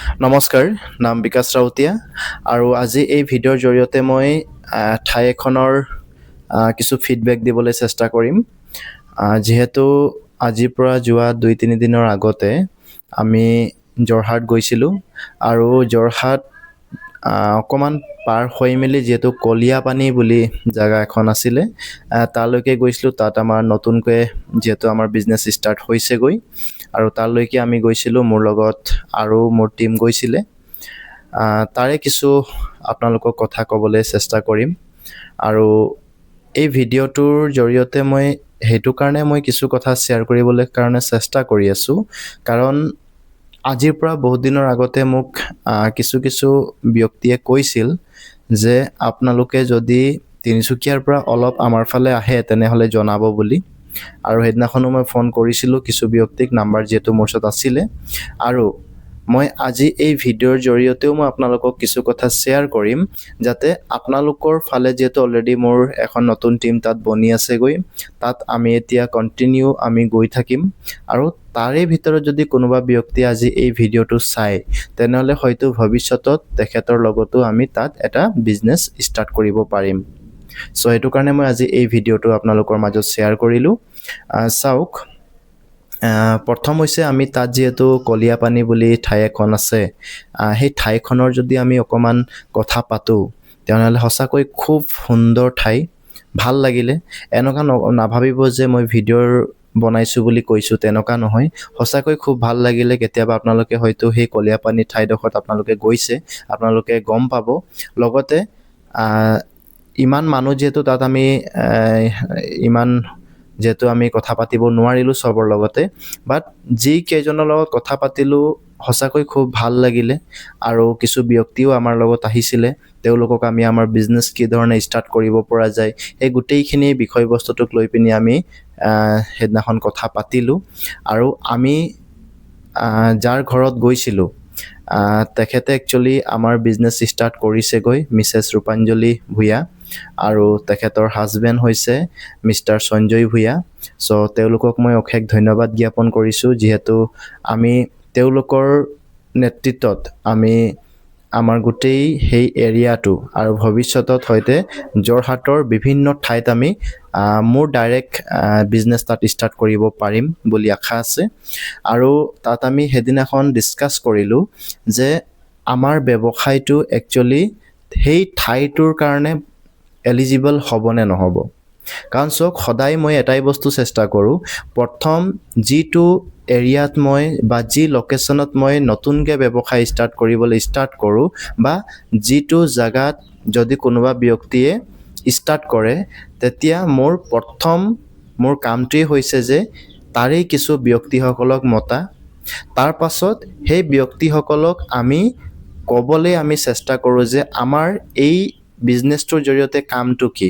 নমস্কাৰ, নাম বিকাশ ৰাউতীয়া আৰু আজি এই ভিডিঅ'ৰ জৰিয়তে মই ঠাই এখনৰ কিছু ফিডবেক দিবলৈ চেষ্টা কৰিম। যিহেতু আজিৰ পৰা যোৱা 2-3 দিনৰ আগতে আমি যোৰহাট গৈছিলোঁ আৰু যোৰহাট অকণমান পাৰ হৈ মেলি যিহেতু কলীয়াপানী বুলি জেগা এখন আছিলে তালৈকে গৈছিলোঁ। তাত আমাৰ নতুনকৈ যিহেতু আমাৰ বিজনেছ ষ্টাৰ্ট হৈছেগৈ আৰু তালৈকে আমি গৈছিলোঁ। মোৰ লগত আৰু মোৰ টিম গৈছিলে। তাৰে কিছু আপোনালোকক কথা ক'বলৈ চেষ্টা কৰিম আৰু এই ভিডিঅ'টোৰ জৰিয়তে সেইটো কাৰণে মই কিছু কথা শ্বেয়াৰ কৰিবলৈ কাৰণে চেষ্টা কৰি আছোঁ, কাৰণ আজিৰ পৰা বহুত দিনৰ আগতে মোক কিছু ব্যক্তিয়ে কৈছিল যে আপোনালোকে যদি তিনিচুকীয়াৰ পৰা অলপ আমাৰ ফালে আহে তেনেহ'লে জনাব বুলি। আৰু সেইদিনাখনো মই ফোন কৰিছিলোঁ কিছু ব্যক্তিক, নাম্বাৰ যিহেতু মোৰ ওচৰত আছিলে। আৰু মই আজি এই ভিডিঅ'ৰ জৰিয়তেও মই আপোনালোকক কিছু কথা শ্বেয়াৰ কৰিম, যাতে আপোনালোকৰ ফালে যিহেতু অলৰেডি মোৰ এখন নতুন টিম তাত বনি আছেগৈ, তাত আমি এতিয়া কণ্টিনিউ আমি গৈ থাকিম। আৰু তাৰে ভিতৰত যদি কোনোবা ব্যক্তি আজি এই ভিডিঅ'টো চায় তেনেহ'লে হয়তো ভৱিষ্যতত তেখেতৰ লগতো আমি তাত এটা বিজনেছ ষ্টাৰ্ট কৰিব পাৰিম। চ' সেইটো কাৰণে মই আজি এই ভিডিঅ'টো আপোনালোকৰ মাজত শ্বেয়াৰ কৰিলোঁ। চাওক, প্ৰথম হৈছে আমি তাত যিহেতু কলীয়াপানী বুলি ঠাই এখন আছে, সেই ঠাইখনৰ যদি আমি অকণমান কথা পাতোঁ তেনেহ'লে সঁচাকৈ খুব সুন্দৰ ঠাই, ভাল লাগিলে। এনেকুৱা নাভাবিব যে মই ভিডিঅ'ৰ বনাইছোঁ বুলি কৈছোঁ, তেনেকুৱা নহয়। সঁচাকৈ খুব ভাল লাগিলে। কেতিয়াবা আপোনালোকে হয়তো সেই কলীয়াপানী ঠাইডোখৰত আপোনালোকে গৈছে, আপোনালোকে গম পাব। লগতে ইমান মানুহ যিহেতু তাত আমি যিহেতু আমি কথা পাতিব নোৱাৰিলোঁ চবৰ লগতে, বাট যিকেইজনৰ লগত কথা পাতিলোঁ সঁচাকৈ খুব ভাল লাগিলে। আৰু কিছু ব্যক্তিও আমাৰ লগত আহিছিলে, তেওঁলোকক আমি আমাৰ বিজনেছ কি ধৰণে ষ্টাৰ্ট কৰিব পৰা যায় সেই গোটেইখিনি বিষয়বস্তুটোক লৈ পিনি আমি সেইদিনাখন কথা পাতিলোঁ। আৰু আমি যাৰ ঘৰত গৈছিলোঁ তেখেতে একচুৱেলি আমাৰ বিজনেছ ষ্টাৰ্ট কৰিছেগৈ, মিছেছ ৰূপাঞ্জলি ভূঞা, আৰু তেখেতৰ হাজবেণ্ড হৈছে মিষ্টাৰ সঞ্জয় ভূঞা। চ' তেওঁলোকক মই অশেষ ধন্যবাদ জ্ঞাপন কৰিছোঁ, যিহেতু আমি তেওঁলোকৰ নেতৃত্বত আমি আমাৰ গোটেই সেই এৰিয়াটো আৰু ভৱিষ্যতত হয়তো যোৰহাটৰ বিভিন্ন ঠাইত আমি মোৰ ডাইৰেক্ট বিজনেছ তাত ষ্টাৰ্ট কৰিব পাৰিম বুলি আশা আছে। আৰু তাত আমি সেইদিনাখন ডিছকাছ কৰিলোঁ যে আমাৰ ব্যৱসায়টো একচুৱেলি সেই ঠাইটোৰ কাৰণে এলিজিবল হ'ব নে নহ'ব। কাৰণ চাওক, সদায় মই এটাই বস্তু চেষ্টা কৰোঁ, প্ৰথম যিটো এৰিয়াত মই বা যি লোকেশ্যনত মই নতুনকৈ ব্যৱসায় ষ্টাৰ্ট কৰোঁ বা যিটো জেগাত যদি কোনোবা ব্যক্তিয়ে ষ্টাৰ্ট কৰে, তেতিয়া মোৰ কামটোৱেই হৈছে যে তাৰেই কিছু ব্যক্তিসকলক মতা, তাৰ পাছত সেই ব্যক্তিসকলক আমি ক'বলৈ আমি চেষ্টা কৰোঁ যে আমাৰ এই বিজনেছটোৰ জৰিয়তে কামটো কি,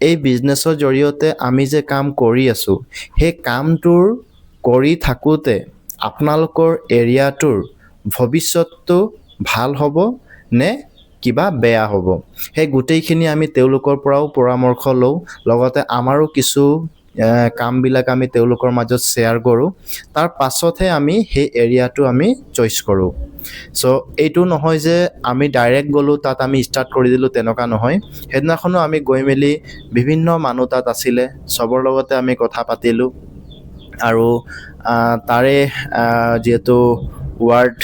এই বিজনেছৰ জৰিয়তে আমি যে কাম কৰি আছোঁ সেই কামটোৰ কৰি থাকোঁতে আপোনালোকৰ এৰিয়াটোৰ ভৱিষ্যতটো ভাল হ'ব নে কিবা বেয়া হ'ব, সেই গোটেইখিনি আমি তেওঁলোকৰ পৰাও পৰামৰ্শ লওঁ। লগতে আমাৰো কিছু কামবিলাক আমি তেওঁলোকৰ মাজত শ্বেয়াৰ কৰোঁ, তাৰ পাছতহে আমি সেই এৰিয়াটো আমি চইচ কৰোঁ। চ' এইটো নহয় যে আমি ডাইৰেক্ট গ'লোঁ তাত আমি ষ্টাৰ্ট কৰি দিলোঁ, তেনেকুৱা নহয়। সেইদিনাখনো আমি গৈ মেলি বিভিন্ন মানুহ তাত আছিলে, চবৰ লগতে আমি কথা পাতিলোঁ। আৰু তাৰে যিহেতু ৱাৰ্ড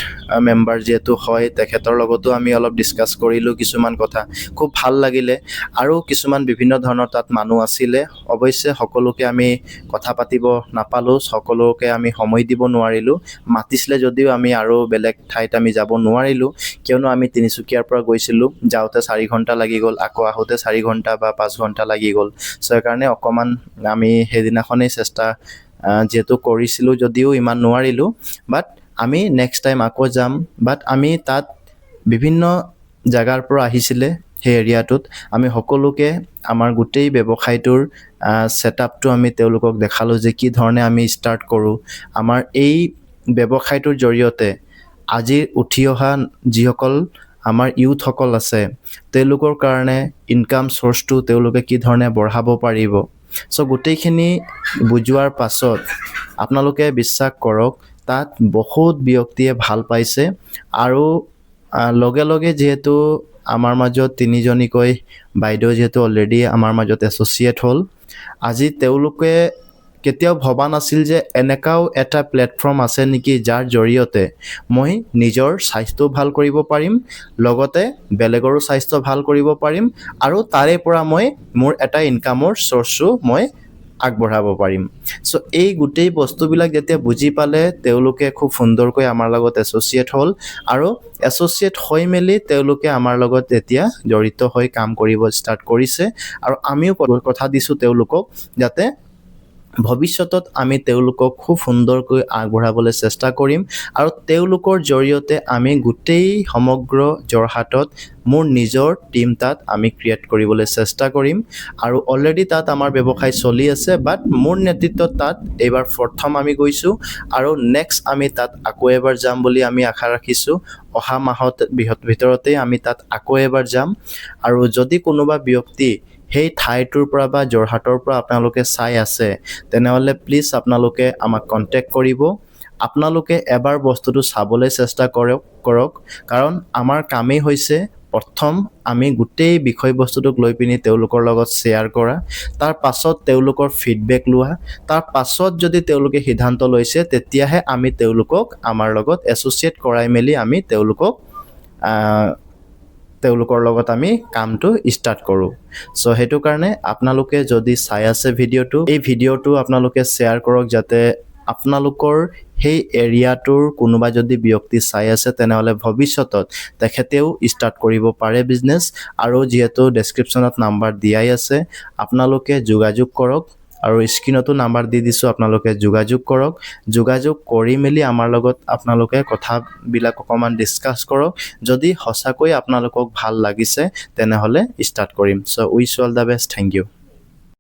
মেম্বাৰ যিহেতু হয়, তেখেতৰ লগতো আমি অলপ ডিছকাছ কৰিলোঁ কিছুমান কথা, খুব ভাল লাগিলে। আৰু কিছুমান বিভিন্ন ধৰণৰ তাত মানুহ আছিলে, অৱশ্যে সকলোকে আমি কথা পাতিব নাপালোঁ, সকলোকে আমি সময় দিব নোৱাৰিলোঁ। মাতিছিলে যদিও আমি আৰু বেলেগ ঠাইত আমি যাব নোৱাৰিলোঁ, কিয়নো আমি তিনিচুকীয়াৰ পৰা গৈছিলোঁ, যাওঁতে 4 ঘণ্টা লাগি গ'ল, আকৌ আহোঁতে 4 ঘণ্টা বা 5 ঘণ্টা লাগি গ'ল। চ' সেইকাৰণে অকণমান আমি সেইদিনাখনেই চেষ্টা যিহেতু কৰিছিলোঁ যদিও ইমান নোৱাৰিলোঁ, বাট আমি নেক্সট টাইম আকৌ যাম। বাট আমি তাত বিভিন্ন জেগাৰ পৰা আহিছিলে সেই এৰিয়াটোত, আমি সকলোকে আমাৰ গোটেই ব্যৱসায়টোৰ ছেটআপটো আমি তেওঁলোকক দেখালোঁ যে কি ধৰণে আমি ষ্টাৰ্ট কৰোঁ। আমাৰ এই ব্যৱসায়টোৰ জৰিয়তে আজি উঠি অহা যিসকল আমাৰ ইউথসকল আছে তেওঁলোকৰ কাৰণে ইনকাম চ'ৰ্চটো তেওঁলোকে কি ধৰণে বঢ়াব পাৰিব। চ' গোটেইখিনি বুজোৱাৰ পাছত আপোনালোকে বিশ্বাস কৰক তাত বহুত ব্যক্তিয়ে ভাল পাইছে আৰু লগে লগে যিহেতু আমাৰ মাজত তিনিজনীকৈ বাইদেউ যিহেতু অলৰেডি আমাৰ মাজত এছ'চিয়েট হ'ল, আজি তেওঁলোকে কেতিয়াও ভবা নাছিল যে এনেকাও এটা প্লেটফৰ্ম আছে নেকি যাৰ জৰিয়তে মই নিজৰ স্বাস্থ্য ভাল কৰিব পাৰিম, লগতে বেলেগৰো স্বাস্থ্য ভাল কৰিব পাৰিম আৰু তাৰে পৰা মই মোৰ এটা ইনকামৰ চ'ৰ্চো মই আগবঢ়াব পাৰিম। চ' এই গোটেই বস্তুবিলাক যেতিয়া বুজি পালে তেওঁলোকে খুব সুন্দৰকৈ আমাৰ লগত এছ'চিয়েট হ'ল আৰু এছ'চিয়েট হৈ মেলি তেওঁলোকে আমাৰ লগত এতিয়া জড়িত হৈ কাম কৰিব ষ্টাৰ্ট কৰিছে আৰু আমিও কথা দিছোঁ তেওঁলোকক যাতে ভৱিষ্যতত আমি তেওঁলোকক খুব সুন্দৰকৈ আগবঢ়াবলৈ চেষ্টা কৰিম আৰু তেওঁলোকৰ জৰিয়তে আমি গোটেই সমগ্ৰ যোৰহাটত মোৰ নিজৰ টীম তাত আমি ক্ৰিয়েট কৰিবলৈ চেষ্টা কৰিম আৰু অলৰেডি তাত আমাৰ ব্যৱসায় চলি আছে, বাট মোৰ নেতৃত্বত তাত এইবাৰ প্ৰথম আমি গৈছোঁ আৰু নেক্সট আমি তাত আকৌ এবাৰ যাম বুলি আমি আশা ৰাখিছোঁ। অহা মাহত ভিতৰতেই আমি তাত আকৌ এবাৰ যাম আৰু যদি কোনোবা ব্যক্তি সেই ঠাইটোৰ পৰা বা যোৰহাটৰ পৰা আপোনালোকে চাই আছে তেনেহ'লে প্লিজ আপোনালোকে আমাক কণ্টেক্ট কৰিব। আপোনালোকে এবাৰ বস্তুটো চাবলৈ চেষ্টা কৰক কাৰণ আমাৰ কামেই হৈছে প্ৰথম আমি গোটেই বিষয়বস্তুটোক লৈ পিনি তেওঁলোকৰ লগত শ্বেয়াৰ কৰা, তাৰ পাছত তেওঁলোকৰ ফিডবেক লোৱা, তাৰ পাছত যদি তেওঁলোকে সিদ্ধান্ত লৈছে তেতিয়াহে আমি তেওঁলোকক আমাৰ লগত এছ'চিয়েট কৰাই মেলি আমি তেওঁলোকৰ লগত আমি কামটো ষ্টাৰ্ট কৰোঁ। চ' সেইটো কাৰণে আপোনালোকে যদি চাই আছে ভিডিঅ'টো, এই ভিডিঅ'টো আপোনালোকে শ্বেয়াৰ কৰক যাতে আপোনালোকৰ সেই এৰিয়াটোৰ কোনোবা যদি ব্যক্তি চাই আছে তেনেহ'লে ভৱিষ্যতত তেখেতেও ষ্টাৰ্ট কৰিব পাৰে বিজনেছ আৰু যিহেতু ডেছক্ৰিপশ্যনত নাম্বাৰ দিয়াই আছে আপোনালোকে যোগাযোগ কৰক আৰু স্ক্ৰীণতো নাম্বাৰ দি দিছোঁ, আপোনালোকে যোগাযোগ কৰক। যোগাযোগ কৰি মেলি আমাৰ লগত আপোনালোকে কথাবিলাক অকণমান ডিছকাছ কৰক। যদি সঁচাকৈ আপোনালোকক ভাল লাগিছে তেনেহ'লে ষ্টাৰ্ট কৰিম। So' wish all the best, thank U.